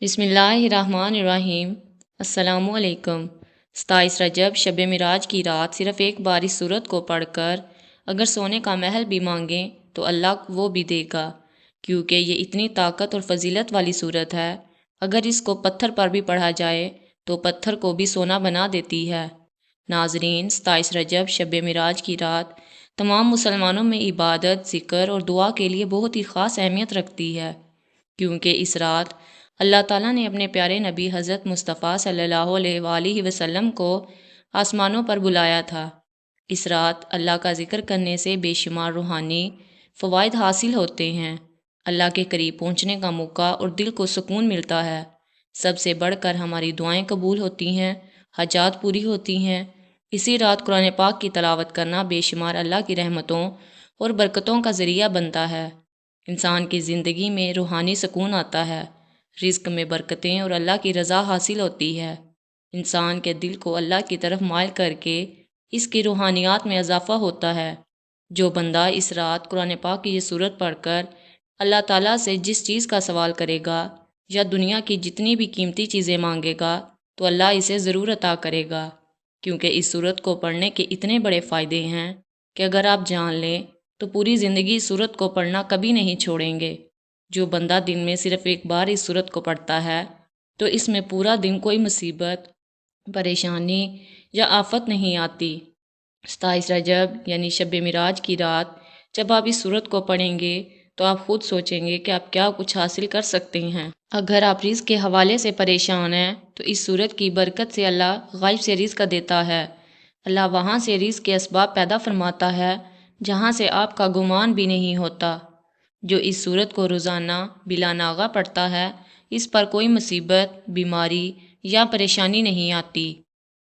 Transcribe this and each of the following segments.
بسم اللہ الرحمن الرحیم۔ السلام علیکم۔ 27 رجب شب معراج کی رات صرف ایک بار اس سورت کو پڑھ کر اگر سونے کا محل بھی مانگیں تو اللہ وہ بھی دے گا، کیونکہ یہ اتنی طاقت اور فضیلت والی سورت ہے۔ اگر اس کو پتھر پر بھی پڑھا جائے تو پتھر کو بھی سونا بنا دیتی ہے۔ ناظرین، 27 رجب شب معراج کی رات تمام مسلمانوں میں عبادت، ذکر اور دعا کے لیے بہت ہی خاص اہمیت رکھتی ہے، کیونکہ اس رات اللہ تعالیٰ نے اپنے پیارے نبی حضرت مصطفیٰ صلی اللہ علیہ وآلہ وسلم کو آسمانوں پر بلایا تھا۔ اس رات اللہ کا ذکر کرنے سے بے شمار روحانی فوائد حاصل ہوتے ہیں، اللہ کے قریب پہنچنے کا موقع اور دل کو سکون ملتا ہے۔ سب سے بڑھ کر ہماری دعائیں قبول ہوتی ہیں، حاجات پوری ہوتی ہیں۔ اسی رات قرآن پاک کی تلاوت کرنا بے شمار اللہ کی رحمتوں اور برکتوں کا ذریعہ بنتا ہے۔ انسان کی زندگی میں روحانی سکون آتا ہے، رزق میں برکتیں اور اللہ کی رضا حاصل ہوتی ہے۔ انسان کے دل کو اللہ کی طرف مائل کر کے اس کی روحانیات میں اضافہ ہوتا ہے۔ جو بندہ اس رات قرآن پاک کی یہ سورت پڑھ کر اللہ تعالیٰ سے جس چیز کا سوال کرے گا یا دنیا کی جتنی بھی قیمتی چیزیں مانگے گا تو اللہ اسے ضرور عطا کرے گا، کیونکہ اس سورت کو پڑھنے کے اتنے بڑے فائدے ہیں کہ اگر آپ جان لیں تو پوری زندگی اس سورت کو پڑھنا کبھی نہیں چھوڑیں گے۔ جو بندہ دن میں صرف ایک بار اس سورت کو پڑھتا ہے تو اس میں پورا دن کوئی مصیبت، پریشانی یا آفت نہیں آتی۔ 27 رجب یعنی شب معراج کی رات جب آپ اس سورت کو پڑھیں گے تو آپ خود سوچیں گے کہ آپ کیا کچھ حاصل کر سکتے ہیں۔ اگر آپ رزق کے حوالے سے پریشان ہیں تو اس سورت کی برکت سے اللہ غیب سے رزق دیتا ہے۔ اللہ وہاں سے رزق کے اسباب پیدا فرماتا ہے جہاں سے آپ کا گمان بھی نہیں ہوتا۔ جو اس سورت کو روزانہ بلا ناغہ پڑھتا ہے اس پر کوئی مصیبت، بیماری یا پریشانی نہیں آتی۔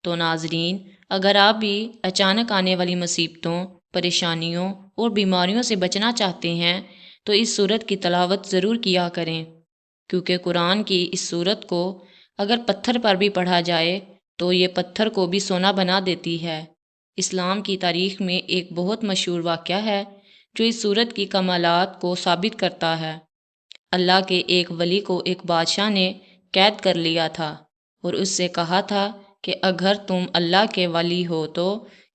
تو ناظرین، اگر آپ بھی اچانک آنے والی مصیبتوں، پریشانیوں اور بیماریوں سے بچنا چاہتے ہیں تو اس سورت کی تلاوت ضرور کیا کریں، کیونکہ قرآن کی اس سورت کو اگر پتھر پر بھی پڑھا جائے تو یہ پتھر کو بھی سونا بنا دیتی ہے۔ اسلام کی تاریخ میں ایک بہت مشہور واقعہ ہے جو اس سورت کی کمالات کو ثابت کرتا ہے۔ اللہ کے ایک ولی کو ایک بادشاہ نے قید کر لیا تھا اور اس سے کہا تھا کہ اگر تم اللہ کے ولی ہو تو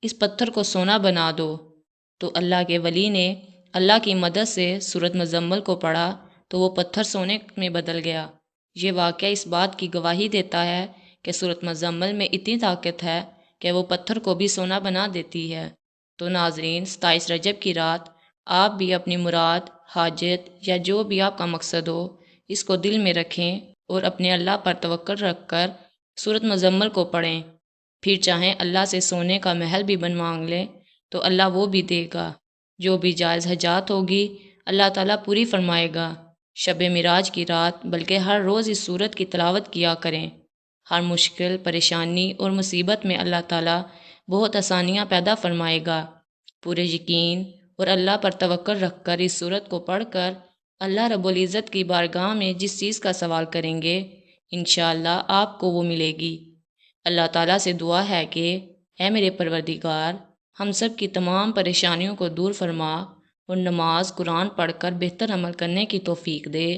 اس پتھر کو سونا بنا دو۔ تو اللہ کے ولی نے اللہ کی مدد سے سورۃ مزمل کو پڑھا تو وہ پتھر سونے میں بدل گیا۔ یہ واقعہ اس بات کی گواہی دیتا ہے کہ سورۃ مزمل میں اتنی طاقت ہے کہ وہ پتھر کو بھی سونا بنا دیتی ہے۔ تو ناظرین، 27 رجب کی رات آپ بھی اپنی مراد، حاجت یا جو بھی آپ کا مقصد ہو اس کو دل میں رکھیں اور اپنے اللہ پر توکل رکھ کر سورۃ مزمل کو پڑھیں۔ پھر چاہیں اللہ سے سونے کا محل بھی مانگ لیں تو اللہ وہ بھی دے گا۔ جو بھی جائز حاجات ہوگی اللہ تعالیٰ پوری فرمائے گا۔ شب معراج کی رات بلکہ ہر روز اس سورت کی تلاوت کیا کریں۔ ہر مشکل، پریشانی اور مصیبت میں اللہ تعالیٰ بہت آسانیاں پیدا فرمائے گا۔ پورے یقین اور اللہ پر توکل رکھ کر اس سورت کو پڑھ کر اللہ رب العزت کی بارگاہ میں جس چیز کا سوال کریں گے انشاءاللہ آپ کو وہ ملے گی۔ اللہ تعالیٰ سے دعا ہے کہ اے میرے پروردگار، ہم سب کی تمام پریشانیوں کو دور فرما اور نماز قرآن پڑھ کر بہتر عمل کرنے کی توفیق دے۔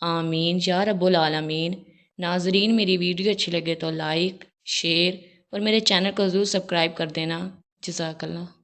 آمین یا رب العالمین۔ ناظرین، میری ویڈیو اچھی لگے تو لائک، شیئر اور میرے چینل کو ضرور سبسکرائب کر دینا۔ جزاک اللہ۔